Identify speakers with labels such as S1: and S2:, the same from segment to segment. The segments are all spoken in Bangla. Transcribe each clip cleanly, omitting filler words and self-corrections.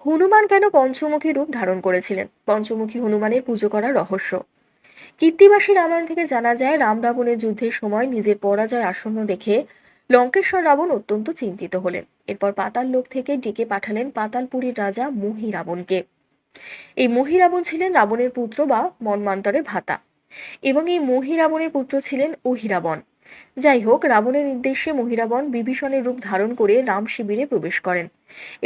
S1: হনুমান কেন পঞ্চমুখী রূপ ধারণ করেছিলেন? পঞ্চমুখী হনুমানের পুজো করার রহস্য। কীর্তিবাসী রামায়ণ থেকে জানা যায়, রাম রাবণের যুদ্ধের সময় নিজের পরাজয় আসন্ন দেখে লঙ্কেশ্বর রাবণ অত্যন্ত চিন্তিত হলেন। এরপর পাতাল লোক থেকে ডেকে পাঠালেন পাতালপুরীর রাজা মহি রাবণকে। এই মহি রাবণ ছিলেন রাবণের পুত্র বা মন্বন্তরের ভ্রাতা, এবং এই মহি রাবণের পুত্র ছিলেন অহিরাবণ। যাই হোক, রাবণের নির্দেশে মহিরাবণ বিভীষণের রূপ ধারণ করে রাম শিবিরে প্রবেশ করেন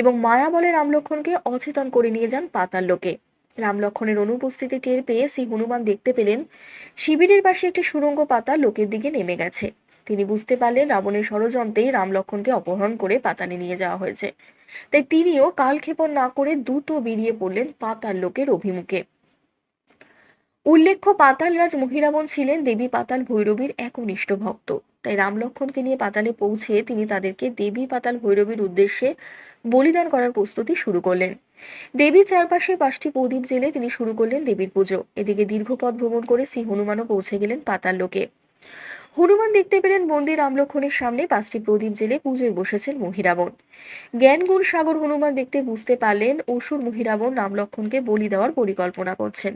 S1: এবং মায়া বলে রাম লক্ষ্মণকে অচেতন করে নিয়ে যান পাতাল লোকে। রাম লক্ষ্মণের অনুপস্থিতি টের পেয়ে শ্রী হনুমান দেখতে পেলেন শিবিরের পাশে একটি সুড়ঙ্গ পাতাল লোকের দিকে নেমে গেছে। তিনি বুঝতে পারলেন রাবণের ষড়যন্ত্রেই রাম লক্ষ্মণকে অপহরণ করে পাতালে নিয়ে যাওয়া হয়েছে। তাই তিনিও কালক্ষেপণ না করে দ্রুত বেরিয়ে পড়লেন পাতাল লোকের অভিমুখে। উল্লেখ্য, পাতালরাজ মহিরাবণ ছিলেন দেবী পাতাল ভৈরবীর একনিষ্ঠ ভক্ত। তাই রাম লক্ষ্মণকে নিয়ে পাতালে পৌঁছে তিনি তাদেরকে দেবী পাতাল ভৈরবীর উদ্দেশ্যে বলিদান করার প্রস্তুতি শুরু করলেন। দেবীর চারপাশে 5টি প্রদীপ জেলে তিনি শুরু করলেন দেবীর পুজো। এদিকে দীর্ঘ পথ ভ্রমণ করে শ্রী হনুমানও পৌঁছে গেলেন পাতাল লোকে। হনুমান দেখতে পেলেন বন্দি রাম লক্ষ্মণের সামনে 5টি প্রদীপ জেলে পুজোয় বসেছেন মহিরাবণ। জ্ঞান গুণ সাগর হনুমান দেখতে বুঝতে পারলেন অসুর মহিরাবণ রাম লক্ষ্মণকে বলি দেওয়ার পরিকল্পনা করছেন,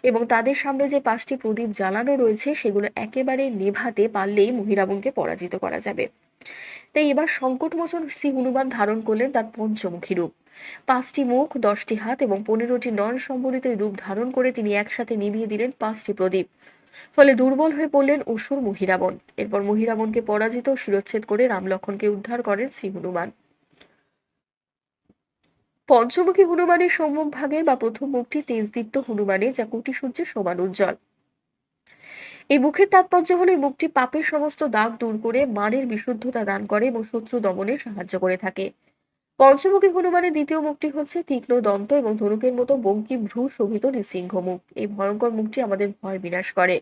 S1: এবং তাদের সামনে যে 5টি প্রদীপ জ্বালানো রয়েছে সেগুলো একেবারে নেভাতে পারলেই মহিরাবণকে পরাজিত করা যাবে। তাই এবার সংকটমোচন শ্রী হনুমান ধারণ করলেন তার পঞ্চমুখী রূপ। 5টি মুখ, 10টি হাত এবং 15টি নন সম্বলিত রূপ ধারণ করে তিনি একসাথে নিভিয়ে দিলেন 5টি প্রদীপ। ফলে দুর্বল হয়ে পড়লেন অসুর মহিরাবণ। এরপর মহিরাবণকে পরাজিত ও শিরচ্ছেদ করে রাম লক্ষ্মণকে উদ্ধার করেন শ্রী হনুমান। পঞ্চমুখী হনুমানের সম্মুখ ভাগের বা প্রথম মুখটি তেজদীপ্ত হনুমানের, যা কোটি সূর্যের সমান উজ্জ্বল। এই মুখের তাৎপর্য হলো এই মুখটি পাপের সমস্ত দাগ দূর করে মানের বিশুদ্ধতা দান করে এবং শত্রু দমনে সাহায্য করে থাকে। পঞ্চমুখী হনুমানের দ্বিতীয় মুখটি হচ্ছে তীক্ষ্ণ দন্ত এবং ধনুকের মতো বঙ্কি ভ্রু শোভিত নৃসিংহ মুখ। এই ভয়ঙ্কর মুখটি আমাদের ভয় বিনাশ করে।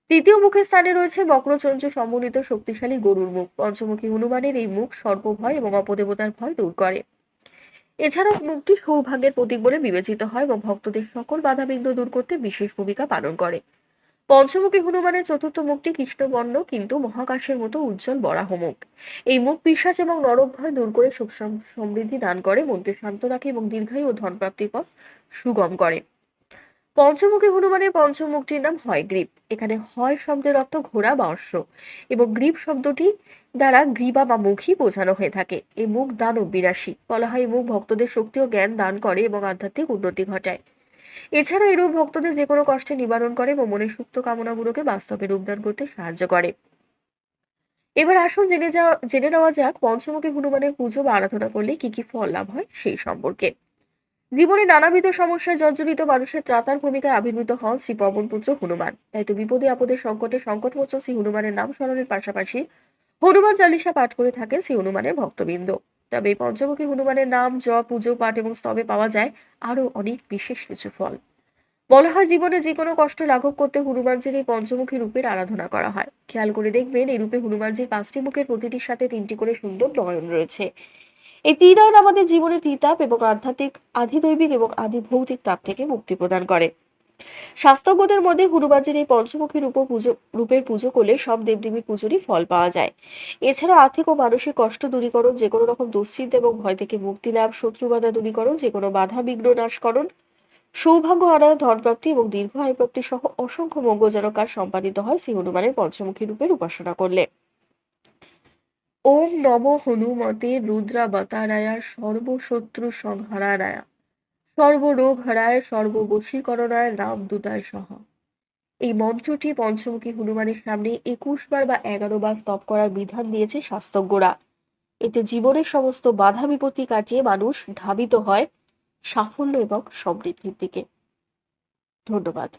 S1: তৃতীয় মুখের স্থানে রয়েছে বক্রচঞ্চ সম্বলিত শক্তিশালী গরুর মুখ। পঞ্চমুখী হনুমানের এই মুখ সর্পভয় এবং অপদেবতার ভয় দূর করে। এছাড়াও মুখটি সৌভাগ্যের প্রতীক বলে বিবেচিত হয় এবং ভক্তদের সকল বাধাবিঘ্ন দূর করতে বিশেষ ভূমিকা পালন করে। পঞ্চমুখী হনুমানের চতুর্থ মুখটি কৃষ্ণবর্ণ কিন্তু মহাকাশের মতো উজ্জ্বল বরাহ মুখ। এই মুখ পিশাচ এবং নরক ভয় দূর করে সুখ সমৃদ্ধি দান করে, মনকে শান্ত রাখে এবং দীর্ঘায়ু ও ধন প্রাপ্তির পথ সুগম করে। পঞ্চমুখী হনুমানের পঞ্চম মুখটির নাম হয় গ্রীব। এখানে হয় শব্দের অর্থ ঘোড়া বা অশ্ব, এবং গ্রীব শব্দটি দ্বারা গ্রীবা বা মুখী বোঝানো হয়ে থাকে। এই মুখ দানব বিনাশী। বলা হয় এই মুখ ভক্তদের শক্তি ও জ্ঞান দান করে এবং আধ্যাত্মিক উন্নতি ঘটায়। এছাড়া এই রূপ ভক্তদের যে কোনো কষ্টে নিবারণ করে এবং মনের সুপ্ত কামনাগুলোকে বাস্তবে রূপদান করতে সাহায্য করে। এবার আসুন জেনে নেওয়া যাক পঞ্চমুখী হনুমানের পুজো বা আরাধনা করলে কি কি ফল লাভ হয় সেই সম্পর্কে। জীবনে নানাবিধ সমস্যায় জর্জরিত মানুষের ত্রাতার ভূমিকায় আবির্ভূত হন শ্রী পবনপুত্র হনুমান। তাই তো বিপদে আপদে সংকটমোচন শ্রী হনুমানের নাম স্মরণের পাশাপাশি হনুমান চালিসা পাঠ করে থাকেন শ্রী হনুমানের ভক্তবৃন্দ। তবে এই পঞ্চমুখী হনুমানের নাম, জপ, পুজো পাঠ এবং স্তবে পাওয়া যায় আরো অনেক বিশেষ কিছু ফল। বলা হয় জীবনে যে কোনো কষ্ট লাঘব করতে হনুমানজির এই পঞ্চমুখী রূপের আরাধনা করা হয়। খেয়াল করে দেখবেন এই রূপে হনুমানজির 5টি মুখের প্রতিটির সাথে 3টি করে সুন্দর নয়ন রয়েছে। এই ত্রিনয়ন আমাদের জীবনে ত্রিতাপ এবং আধ্যাত্মিক, আধিদৈবিক এবং আদি ভৌতিক তাপ থেকে মুক্তি প্রদান করে। শাস্ত্রজ্ঞদের মধ্যে হনুমানজির এই পঞ্চমুখী রূপের পুজো করলে সব দেবদেবীর পুজোরই ফল পাওয়া যায়। এছাড়া আর্থিক ও মানসিক কষ্ট দূরীকরণ, যে কোনো রকম দুশ্চিন্তা এবং ভয় থেকে মুক্তি লাভ, শত্রু বাধা দূরীকরণ, যে কোনো বাধা বিঘ্ন নাশকরণ, সৌভাগ্য আনায়, ধনপ্রাপ্তি এবং দীর্ঘ আয় প্রাপ্তি সহ অসংখ্য মঙ্গলজনক কাজ সম্পাদিত হয় শ্রী হনুমানের পঞ্চমুখী রূপের উপাসনা করলে। ওম নম হনুমতে রুদ্রাবতারায় সর্বশত্রু সংহারায় সর্বরোগ হারায় সর্ববশীকরণায় রামদূতায় সহ। এই মন্ত্রটি পঞ্চমুখী হনুমানের সামনে 21 বার বা 11 বার স্তব করার বিধান দিয়েছে শাস্ত্রজ্ঞরা। এতে জীবনের সমস্ত বাধা বিপত্তি কাটিয়ে মানুষ ধাবিত হয় সাফল্য এবং সমৃদ্ধির দিকে। ধন্যবাদ।